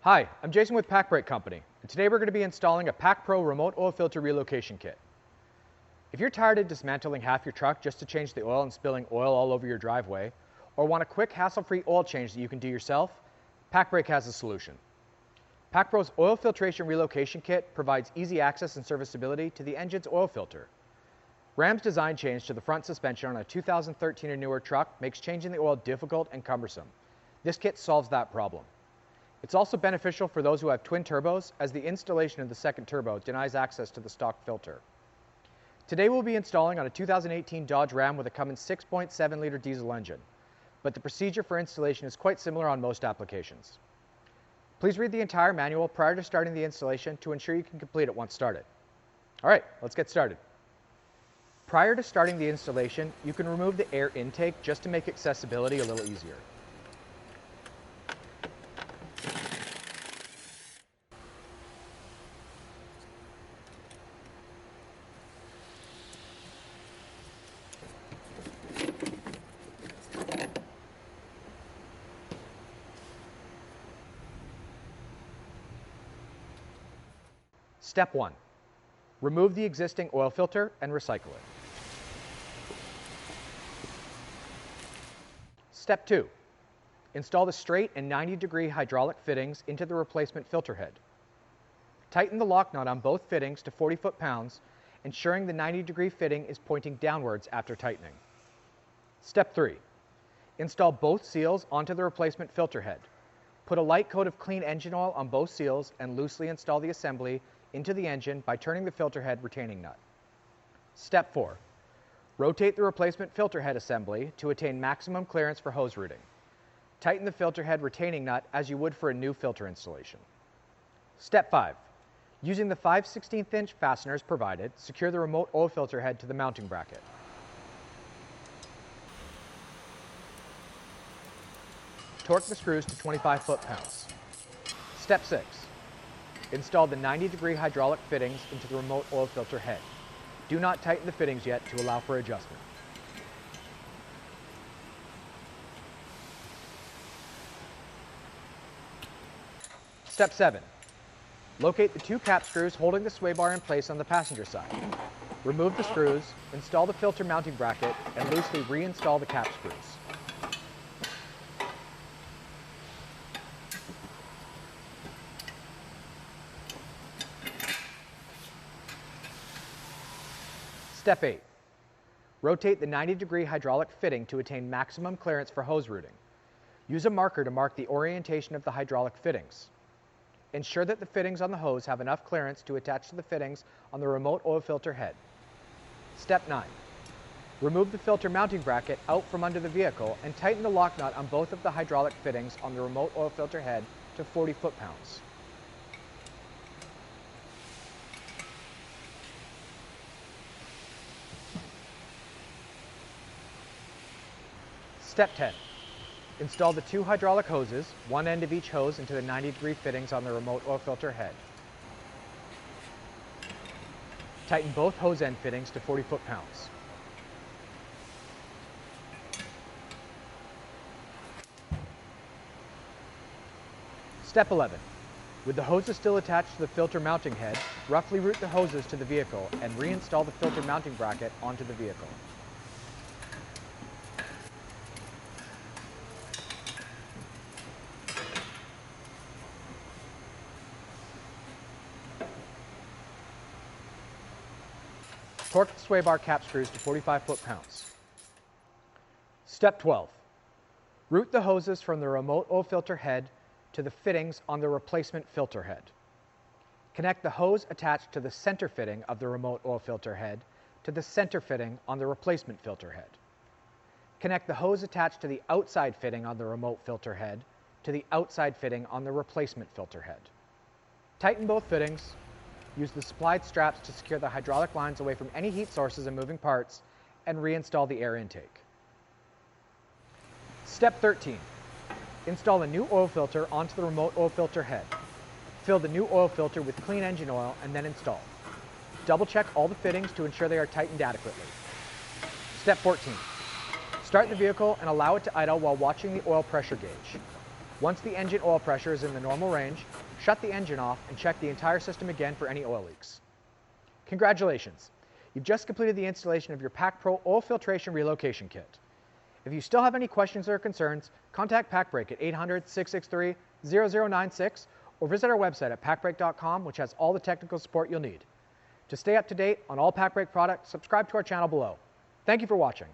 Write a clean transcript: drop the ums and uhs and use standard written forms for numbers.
Hi, I'm Jason with Pacbrake Company, and today we're going to be installing a PacPro remote oil filter relocation kit. If you're tired of dismantling half your truck just to change the oil and spilling oil all over your driveway, or want a quick hassle-free oil change that you can do yourself, Pacbrake has a solution. PacPro's oil filtration relocation kit provides easy access and serviceability to the engine's oil filter. Ram's design change to the front suspension on a 2013 or newer truck makes changing the oil difficult and cumbersome. This kit solves that problem. It's also beneficial for those who have twin turbos, as the installation of the second turbo denies access to the stock filter. Today we'll be installing on a 2018 Dodge Ram with a Cummins 6.7-liter diesel engine, but the procedure for installation is quite similar on most applications. Please read the entire manual prior to starting the installation to ensure you can complete it once started. All right, let's get started. Prior to starting the installation, you can remove the air intake just to make accessibility a little easier. Step 1. Remove the existing oil filter and recycle it. Step 2. Install the straight and 90-degree hydraulic fittings into the replacement filter head. Tighten the lock nut on both fittings to 40 foot-pounds, ensuring the 90-degree fitting is pointing downwards after tightening. Step 3. Install both seals onto the replacement filter head. Put a light coat of clean engine oil on both seals and loosely install the assembly into the engine by turning the filter head retaining nut. Step 4. Rotate the replacement filter head assembly to attain maximum clearance for hose routing. Tighten the filter head retaining nut as you would for a new filter installation. Step 5. Using the 5/16" fasteners provided, secure the remote oil filter head to the mounting bracket. Torque the screws to 25 foot-pounds. Step 6. Install the 90-degree hydraulic fittings into the remote oil filter head. Do not tighten the fittings yet to allow for adjustment. Step 7. Locate the 2 cap screws holding the sway bar in place on the passenger side. Remove the screws, install the filter mounting bracket, and loosely reinstall the cap screws. Step 8. Rotate the 90-degree hydraulic fitting to attain maximum clearance for hose routing. Use a marker to mark the orientation of the hydraulic fittings. Ensure that the fittings on the hose have enough clearance to attach to the fittings on the remote oil filter head. Step 9. Remove the filter mounting bracket out from under the vehicle and tighten the lock nut on both of the hydraulic fittings on the remote oil filter head to 40 foot-pounds. Step 10. Install the 2 hydraulic hoses, one end of each hose into the 90-degree fittings on the remote oil filter head. Tighten both hose end fittings to 40 foot-pounds. Step 11. With the hoses still attached to the filter mounting head, roughly route the hoses to the vehicle and reinstall the filter mounting bracket onto the vehicle. Torque the sway bar cap screws to 45 foot-pounds. Step 12. Route the hoses from the remote oil filter head to the fittings on the replacement filter head. Connect the hose attached to the center fitting of the remote oil filter head to the center fitting on the replacement filter head. Connect the hose attached to the outside fitting on the remote filter head to the outside fitting on the replacement filter head. Tighten both fittings. Use the supplied straps to secure the hydraulic lines away from any heat sources and moving parts, and reinstall the air intake. Step 13. Install a new oil filter onto the remote oil filter head. Fill the new oil filter with clean engine oil and then install. Double check all the fittings to ensure they are tightened adequately. Step 14. Start the vehicle and allow it to idle while watching the oil pressure gauge. Once the engine oil pressure is in the normal range, shut the engine off and check the entire system again for any oil leaks. Congratulations! You've just completed the installation of your PacPro Oil Filtration Relocation Kit. If you still have any questions or concerns, contact Pacbrake at 800-663-0096 or visit our website at pacbrake.com, which has all the technical support you'll need. To stay up to date on all Pacbrake products, subscribe to our channel below. Thank you for watching.